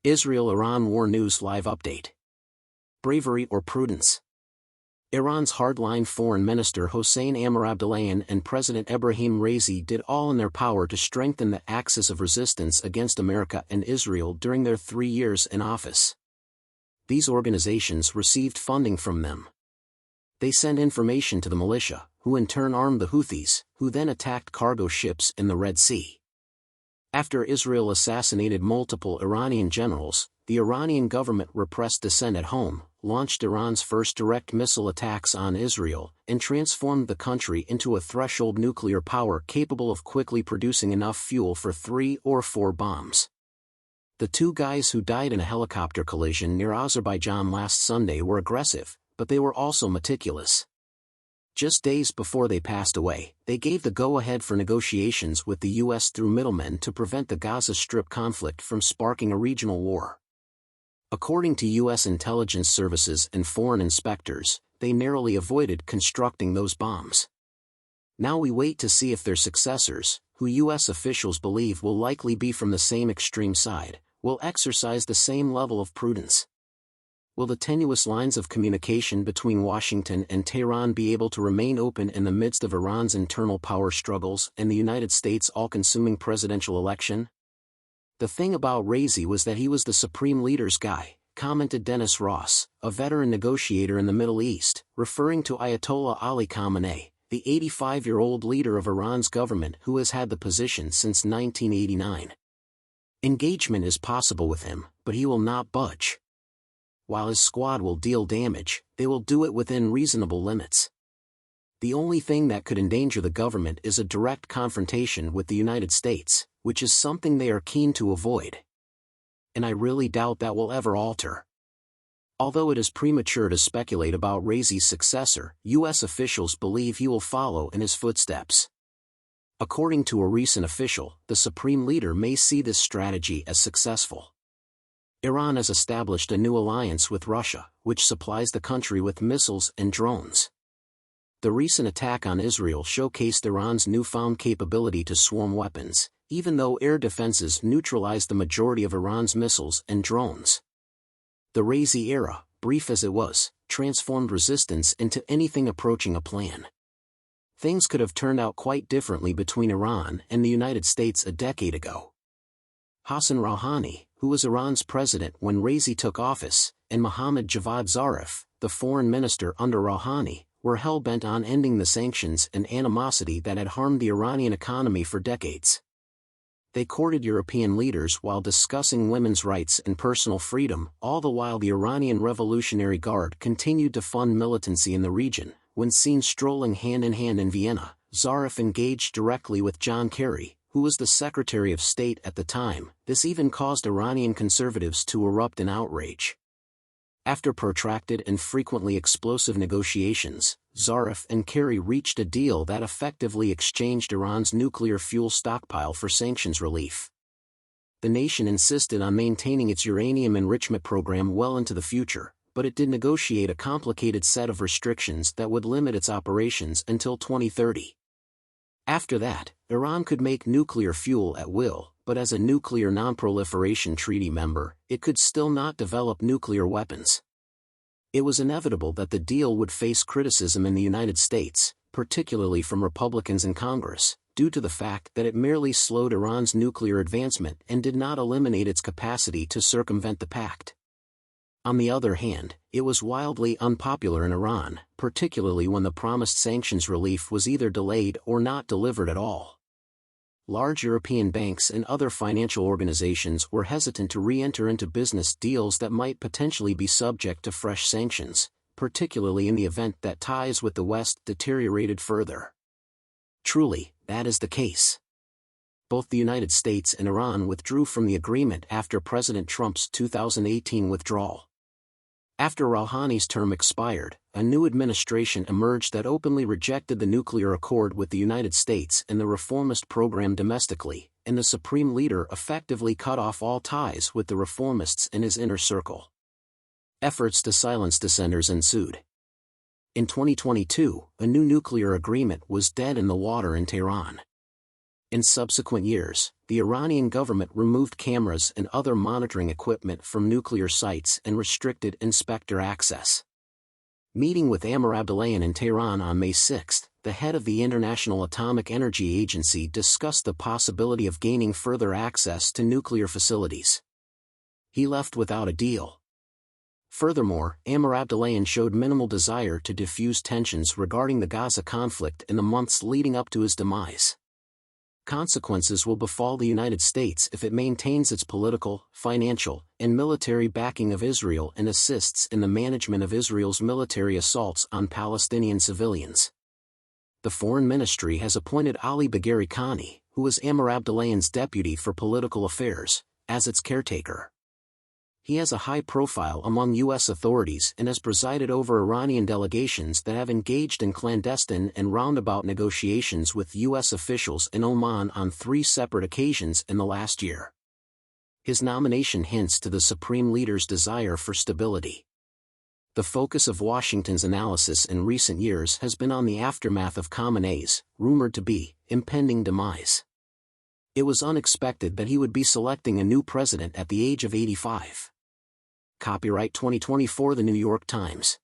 Israel-Iran War News Live Update. Bravery or prudence? Iran's hardline Foreign Minister Hossein Amirabdollahian and President Ebrahim Raisi did all in their power to strengthen the axis of resistance against America and Israel during their 3 years in office. These organizations received funding from them. They sent information to the militia, who in turn armed the Houthis, who then attacked cargo ships in the Red Sea. After Israel assassinated multiple Iranian generals, the Iranian government repressed dissent at home, launched Iran's first direct missile attacks on Israel, and transformed the country into a threshold nuclear power capable of quickly producing enough fuel for 3 or 4 bombs. The 2 guys who died in a helicopter collision near Azerbaijan last Sunday were aggressive, but they were also meticulous. Just days before they passed away, they gave the go-ahead for negotiations with the U.S. through middlemen to prevent the Gaza Strip conflict from sparking a regional war. According to U.S. intelligence services and foreign inspectors, they narrowly avoided constructing those bombs. Now we wait to see if their successors, who U.S. officials believe will likely be from the same extreme side, will exercise the same level of prudence. Will the tenuous lines of communication between Washington and Tehran be able to remain open in the midst of Iran's internal power struggles and the United States' all-consuming presidential election? The thing about Raisi was that he was the supreme leader's guy, commented Dennis Ross, a veteran negotiator in the Middle East, referring to Ayatollah Ali Khamenei, the 85-year-old leader of Iran's government who has had the position since 1989. Engagement is possible with him, but he will not budge. While his squad will deal damage, they will do it within reasonable limits. The only thing that could endanger the government is a direct confrontation with the United States, which is something they are keen to avoid. And I really doubt that will ever alter. Although it is premature to speculate about Raisi's successor, U.S. officials believe he will follow in his footsteps. According to a recent official, the supreme leader may see this strategy as successful. Iran has established a new alliance with Russia, which supplies the country with missiles and drones. The recent attack on Israel showcased Iran's newfound capability to swarm weapons, even though air defenses neutralized the majority of Iran's missiles and drones. The Raisi era, brief as it was, transformed resistance into anything approaching a plan. Things could have turned out quite differently between Iran and the United States a decade ago. Hassan Rouhani, who was Iran's president when Raisi took office, and Mohammad Javad Zarif, the foreign minister under Rouhani, were hell-bent on ending the sanctions and animosity that had harmed the Iranian economy for decades. They courted European leaders while discussing women's rights and personal freedom, all the while the Iranian Revolutionary Guard continued to fund militancy in the region. When seen strolling hand-in-hand in Vienna, Zarif engaged directly with John Kerry, who was the Secretary of State at the time. This even caused Iranian conservatives to erupt in outrage. After protracted and frequently explosive negotiations, Zarif and Kerry reached a deal that effectively exchanged Iran's nuclear fuel stockpile for sanctions relief. The nation insisted on maintaining its uranium enrichment program well into the future, but it did negotiate a complicated set of restrictions that would limit its operations until 2030. After that, Iran could make nuclear fuel at will, but as a nuclear non-proliferation treaty member, it could still not develop nuclear weapons. It was inevitable that the deal would face criticism in the United States, particularly from Republicans in Congress, due to the fact that it merely slowed Iran's nuclear advancement and did not eliminate its capacity to circumvent the pact. On the other hand, it was wildly unpopular in Iran, particularly when the promised sanctions relief was either delayed or not delivered at all. Large European banks and other financial organizations were hesitant to re-enter into business deals that might potentially be subject to fresh sanctions, particularly in the event that ties with the West deteriorated further. Truly, that is the case. Both the United States and Iran withdrew from the agreement after President Trump's 2018 withdrawal. After Rouhani's term expired, a new administration emerged that openly rejected the nuclear accord with the United States and the reformist program domestically, and the supreme leader effectively cut off all ties with the reformists in his inner circle. Efforts to silence dissenters ensued. In 2022, a new nuclear agreement was dead in the water in Tehran. In subsequent years, the Iranian government removed cameras and other monitoring equipment from nuclear sites and restricted inspector access. Meeting with Amir Abdullahian in Tehran on May 6, the head of the International Atomic Energy Agency discussed the possibility of gaining further access to nuclear facilities. He left without a deal. Furthermore, Amir Abdullahian showed minimal desire to diffuse tensions regarding the Gaza conflict in the months leading up to his demise. Consequences will befall the United States if it maintains its political, financial, and military backing of Israel and assists in the management of Israel's military assaults on Palestinian civilians. The Foreign Ministry has appointed Ali Bagheri Khani, who was Amir Abdullahian's deputy for political affairs, as its caretaker. He has a high profile among U.S. authorities and has presided over Iranian delegations that have engaged in clandestine and roundabout negotiations with U.S. officials in Oman on 3 separate occasions in the last year. His nomination hints to the Supreme Leader's desire for stability. The focus of Washington's analysis in recent years has been on the aftermath of Khamenei's, rumored to be, impending demise. It was unexpected that he would be selecting a new president at the age of 85. Copyright 2024 The New York Times.